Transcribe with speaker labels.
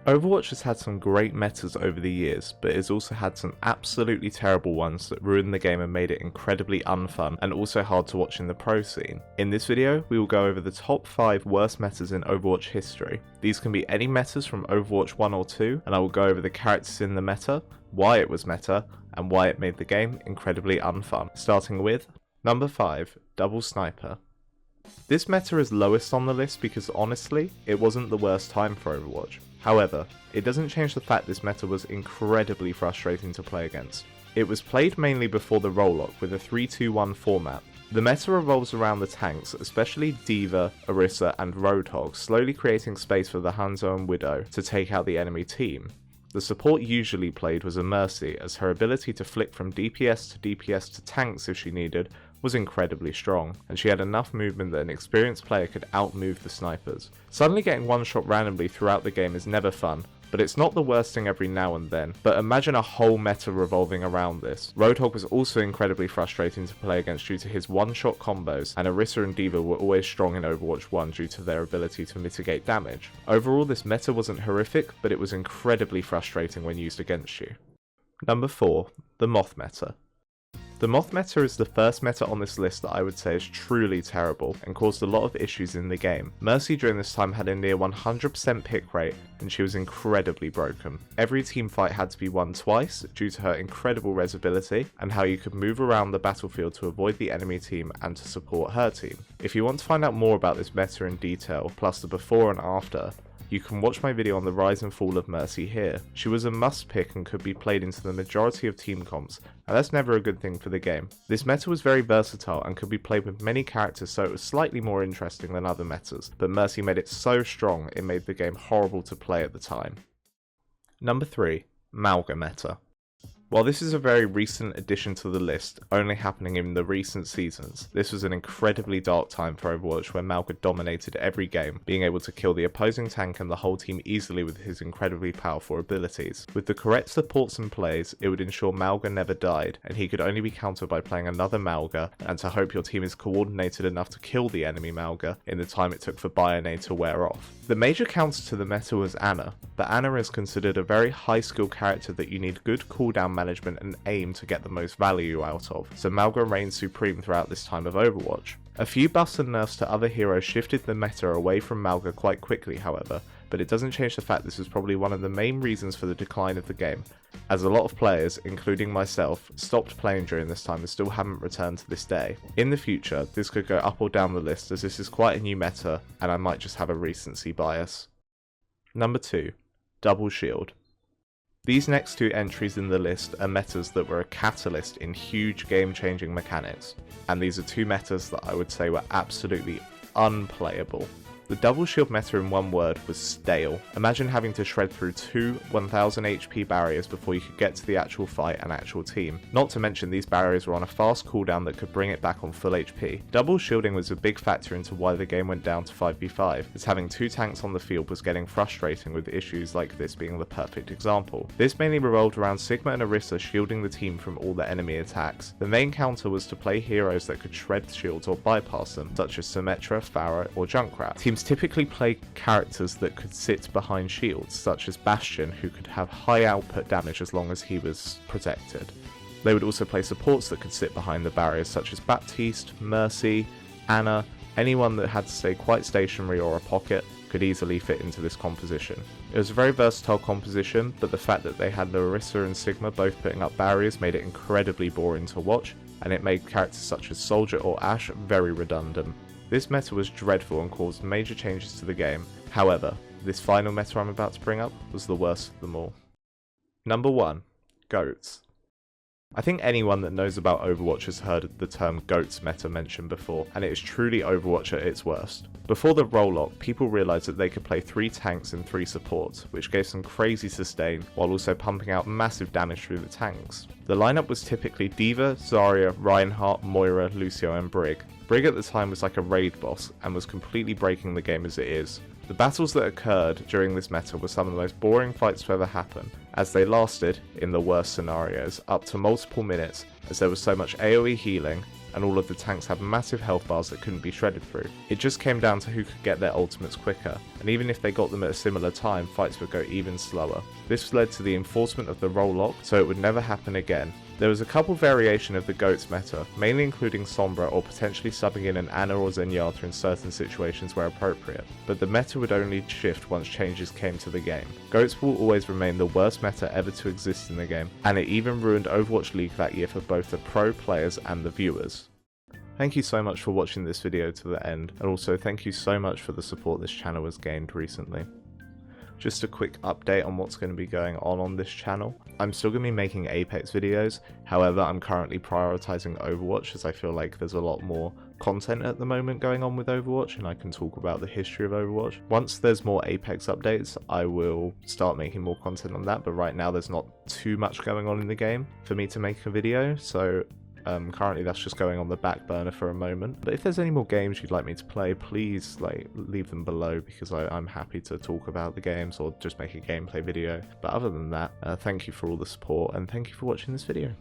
Speaker 1: Overwatch has had some great metas over the years, but it's also had some absolutely terrible ones that ruined the game and made it incredibly unfun and also hard to watch in the pro scene. In this video, we will go over the top 5 worst metas in Overwatch history. These can be any metas from Overwatch 1 or 2, and I will go over the characters in the meta, why it was meta, and why it made the game incredibly unfun. Starting with number 5, Double Sniper. This meta is lowest on the list because honestly, it wasn't the worst time for Overwatch. However, it doesn't change the fact this meta was incredibly frustrating to play against. It was played mainly before the roll-lock with a 3-2-1 format. The meta revolves around the tanks, especially D.Va, Orisa and Roadhog, slowly creating space for the Hanzo and Widow to take out the enemy team. The support usually played was a Mercy, as her ability to flick from DPS to DPS to tanks if she needed was incredibly strong, and she had enough movement that an experienced player could outmove the snipers. Suddenly getting one shot randomly throughout the game is never fun, but it's not the worst thing every now and then. But imagine a whole meta revolving around this. Roadhog was also incredibly frustrating to play against due to his one-shot combos, and Orisa and D.Va were always strong in Overwatch 1 due to their ability to mitigate damage. Overall, this meta wasn't horrific, but it was incredibly frustrating when used against you. Number 4, the Moth meta. The Moth meta is the first meta on this list that I would say is truly terrible and caused a lot of issues in the game. Mercy during this time had a near 100% pick rate and she was incredibly broken. Every team fight had to be won twice due to her incredible res ability and how you could move around the battlefield to avoid the enemy team and to support her team. If you want to find out more about this meta in detail, plus the before and after, you can watch my video on the rise and fall of Mercy here. She was a must pick and could be played into the majority of team comps, and that's never a good thing for the game. This meta was very versatile and could be played with many characters, so it was slightly more interesting than other metas, but Mercy made it so strong it made the game horrible to play at the time. Number 3, Mauga meta. While this is a very recent addition to the list, only happening in the recent seasons, this was an incredibly dark time for Overwatch where mauga dominated every game, being able to kill the opposing tank and the whole team easily with his incredibly powerful abilities. With the correct supports and plays, it would ensure mauga never died, and he could only be countered by playing another mauga, and to hope your team is coordinated enough to kill the enemy mauga in the time it took for Bayonne to wear off. The major counter to the meta was Ana, but Ana is considered a very high skill character that you need good cooldown management and aim to get the most value out of, so mauga reigned supreme throughout this time of Overwatch. A few buffs and nerfs to other heroes shifted the meta away from mauga quite quickly however, but it doesn't change the fact this was probably one of the main reasons for the decline of the game, as a lot of players, including myself, stopped playing during this time and still haven't returned to this day. In the future, this could go up or down the list as this is quite a new meta and I might just have a recency bias. Number 2, Double Shield. These next 2 entries in the list are metas that were a catalyst in huge game-changing mechanics, and these are 2 metas that I would say were absolutely unplayable. The double shield meta in one word was stale. Imagine having to shred through 2 1000 HP barriers before you could get to the actual fight and actual team. Not to mention these barriers were on a fast cooldown that could bring it back on full HP. Double shielding was a big factor into why the game went down to 5v5, as having 2 tanks on the field was getting frustrating, with issues like this being the perfect example. This mainly revolved around Sigma and Orisa shielding the team from all the enemy attacks. The main counter was to play heroes that could shred shields or bypass them, such as Symmetra, Pharah or Junkrat. Teams typically play characters that could sit behind shields, such as Bastion, who could have high output damage as long as he was protected. They would also play supports that could sit behind the barriers, such as Baptiste, Mercy, Ana. Anyone that had to stay quite stationary or a pocket could easily fit into this composition. It was a very versatile composition, but the fact that they had Orisa and Sigma both putting up barriers made it incredibly boring to watch, and it made characters such as Soldier or Ashe very redundant. This meta was dreadful and caused major changes to the game. However, this final meta I'm about to bring up was the worst of them all. Number 1, Goats. I think anyone that knows about Overwatch has heard of the term Goats meta mentioned before, and it is truly Overwatch at its worst. Before the roll-lock, people realised that they could play 3 tanks and 3 supports, which gave some crazy sustain, while also pumping out massive damage through the tanks. The lineup was typically D.Va, Zarya, Reinhardt, Moira, Lucio and Brig. Brig at the time was like a raid boss, and was completely breaking the game as it is. The battles that occurred during this meta were some of the most boring fights to ever happen, as they lasted, in the worst scenarios, up to multiple minutes, as there was so much AoE healing, and all of the tanks had massive health bars that couldn't be shredded through. It just came down to who could get their ultimates quicker, and even if they got them at a similar time, fights would go even slower. This led to the enforcement of the roadhog, so it would never happen again. There was a couple variation of the goats meta, mainly including Sombra or potentially subbing in an Ana or Zenyatta in certain situations where appropriate, but the meta would only shift once changes came to the game. Goats will always remain the worst meta ever to exist in the game, and it even ruined Overwatch League that year for both the pro players and the viewers. Thank you so much for watching this video to the end, and also thank you so much for the support this channel has gained recently. Just a quick update on what's going to be going on this channel. I'm still going to be making Apex videos, however I'm currently prioritising Overwatch as I feel like there's a lot more content at the moment going on with Overwatch and I can talk about the history of Overwatch. Once there's more Apex updates I will start making more content on that, but right now there's not too much going on in the game for me to make a video, so currently that's just going on the back burner for a moment. But if there's any more games you'd like me to play, please leave them below because I'm happy to talk about the games or just make a gameplay video. But other than that, thank you for all the support and thank you for watching this video.